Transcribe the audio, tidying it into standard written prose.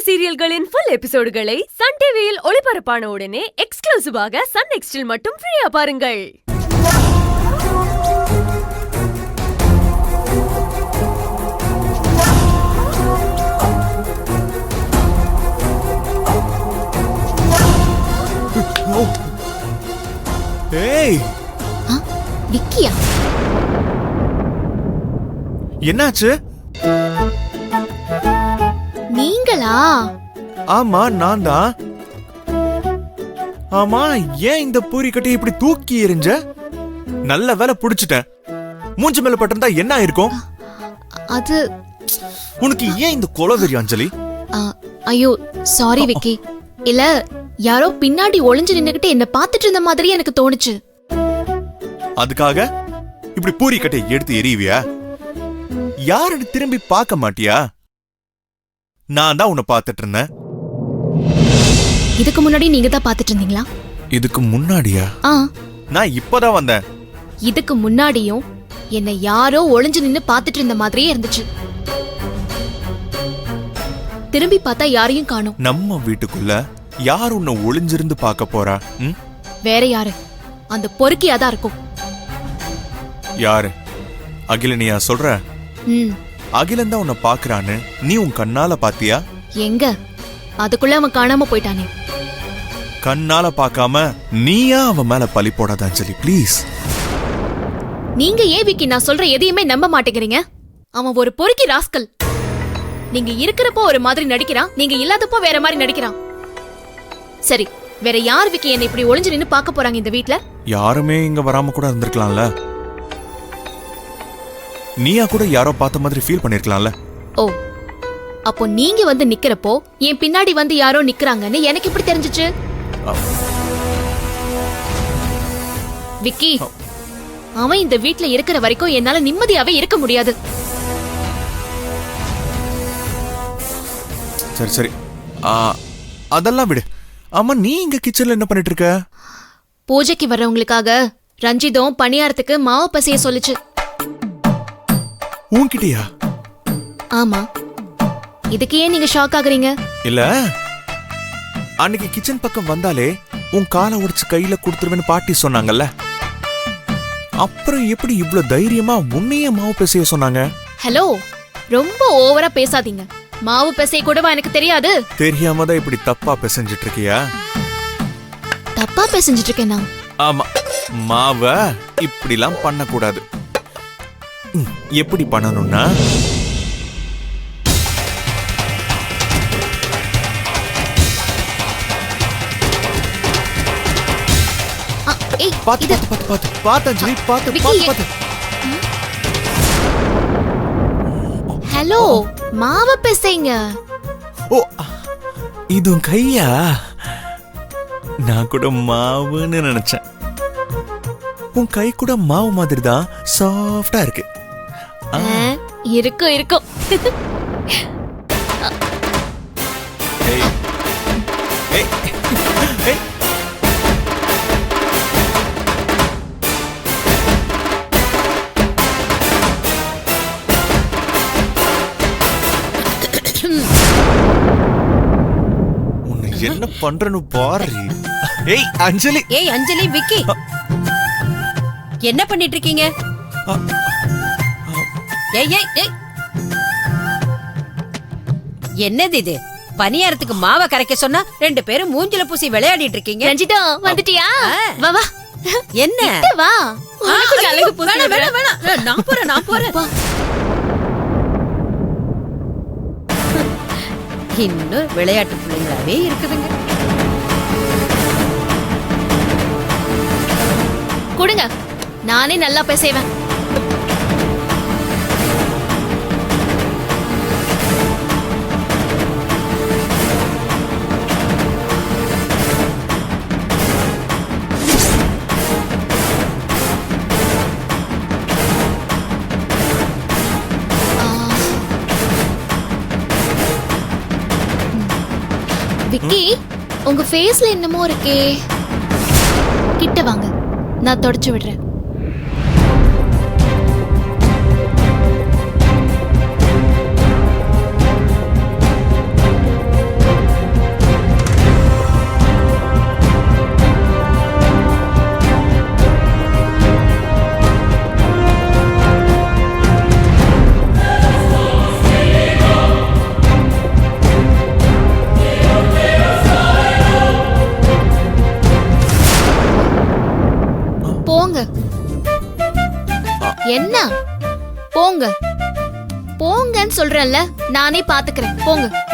சீரியல்களின் full எபிசோடுகளை Sun டிவியில் ஒளிபரப்பான உடனே எக்ஸ்க்ளூசிவாக சன் நெக்ஸ்டில் மட்டும் ஃப்ரீயா பாருங்கள். ஏய் விக்கியா, என்னாச்சு? நீங்களா? ஆமா, நான் தான். ஆமா, ஏன் இந்த பூரி கட்டி இப்படி தூக்கி எறிஞ்ச? நல்ல வேலை புடிச்சிட்டேன். மூஞ்சி மேல பட்டிருந்தா என்ன ஆயிருக்கும்? அது உனக்கு ஏன் இந்த கொலவெறி அஞ்சலி? ஐயோ சாரி விக்கி. இல்ல, யாரோ பின்னாடி ஒளிஞ்சு நின்னுகிட்டு என்ன பாத்துட்டு இருந்த மாதிரி எனக்கு தோணுச்சு. அதுக்காக இப்படி பூரி கட்டை எடுத்து எறிவியா? யாருன்னு திரும்பி பார்க்க மாட்டியா? நான் தான் உன்னை பாத்துட்டு இருந்தேன். இதுக்கு முன்னாடி நீங்க தான் பாத்துட்டு இருந்தீங்களா? இதுக்கு முன்னாடியா? நான் இப்பதான் வந்தேன். இதுக்கு முன்னாடியும் என்ன யாரோ ஒளிஞ்சு நின்னு பாத்துட்டு இருந்த மாதிரியே இருந்துச்சு. திரும்பி பார்த்தா யாரையும் காணோம். நம்ம வீட்டுக்குள்ள யார் உன்னை ஒளிஞ்சிருந்து பார்க்க போறா? வேற யாரு? அந்த பொறுக்கியாதான் இருக்கும். யாரு? அகிலனியா சொல்ற? அகிலன் தான் உன்னை பாக்குறான்னு நீ உன் கண்ணால பாத்தியா? எங்க? அதுக்குள்ள அவன் காணாம போயிட்டானே. கண்ணால பாக்காம நீயா அவன் மேல பழி போடாத அஞ்சலி, பிளீஸ். நீங்க ஏன் விக்கி நான் சொல்ற எதையுமே நம்ப மாட்டேங்கிறீங்க? அவன் ஒரு பொறுக்கி ராஸ்கல். நீங்க இருக்கிறப்போ ஒரு மாதிரி நடிக்கிறான், நீங்க இல்லாதப்போ வேற மாதிரி நடிக்கிறான். சரி, வேற யார் விக்கி என்ன இப்படி ஒளிஞ்சு நின்னு பார்க்க போறாங்க இந்த வீட்ல? யாருமே இங்க வராம கூட இருந்திருக்கலாம்ல. நீயா கூட யாரோ பார்த்த மாதிரி ஃபீல் பண்ணிருக்கலாம்ல. ஓ, அப்போ நீங்க வந்து நிக்கிறப்போ என் பின்னாடி வந்து யாரோ நிக்கறாங்கன்னு எனக்கு எப்படி தெரிஞ்சுச்சு? விக்கி, அவன் இந்த வீட்ல இருக்கிற வரைக்கும் என்னால நிம்மதியாவே இருக்க முடியாது. சரி சரி, அதெல்லாம் விடு. ஆமா, நீ இங்க கிச்சன்ல என்ன பண்ணிட்டு இருக்க? பூஜைக்கு வர்றவங்களுக்காக ரஞ்சிதம் பணியாரத்துக்கு மாவு பசைய சொல்லுச்சு. உன்கிட்டயா? ஆமா. இதுக்கு ஏன் நீங்க ஷாக் ஆகுறீங்க? இல்ல, அன்னைக்கு கிச்சன் பக்கம் வந்தாலே உன் காலை உடைச்சு கையில கொடுத்துருவேன்னு பாட்டி சொன்னாங்கல்ல. அப்புறம் எப்படி இவ்ளோ தைரியமா உன்னையே மாவு பிசைய சொன்னாங்க? ஹலோ, ரொம்ப ஓவரா பேசாதீங்க. மாவு பிசைய கூடவா எனக்கு தெரியாது? தெரியாம தான் இப்படி தப்பா பிசைஞ்சிட்டு இருக்கியா? தப்பா பிசைஞ்சிட்டு இருக்கேனா? ஆமா, மாவ இப்படிலாம் பண்ணக்கூடாது. எப்படி பண்ணணும்னா, பாத்து பாத்து பாத்து பாத்து அஞ்சலி, பாத்து பாத்து பாத்து. ஹலோ, மாவு பிசைங்க. ஓ, இது கையா? நான் கூட மாவுன்னு நினைச்சேன். உன் கை கூட மாவு மாதிரி தான் சாஃப்டா இருக்கு. இருக்கும் இருக்கும். உன்னை என்ன பண்றன்னு பாரு. ஏய் அஞ்சலி. ஏய் அஞ்சலி, விக்கி என்ன பண்ணிட்டு இருக்கீங்க? ஏய் ஏய் ஏய், என்னது இது? பணியாரத்துக்கு மாவை கரைக்க சொன்னா ரெண்டு பேரும் மூஞ்சில பூசி விளையாடிட்டு இருக்கீங்க. ரஞ்சிதா, வந்துட்டியா? வா வா. என்ன வா, அழகு பூசி. வேணாம் வேணாம், நான் போறேன். இன்னும் விளையாட்டு பிள்ளைங்களாவே இருக்குதுங்க. கொடுங்க, நானே நல்லா பேசுவேன். விக்கி, உங்க ஃபேஸ்ல என்னமோ இருக்கே. கிட்ட வாங்க, நான் தொடச்சு விடுறேன். போங்கன்னு சொல்றேன்ல, நானே பாத்துக்கிறேன். போங்க.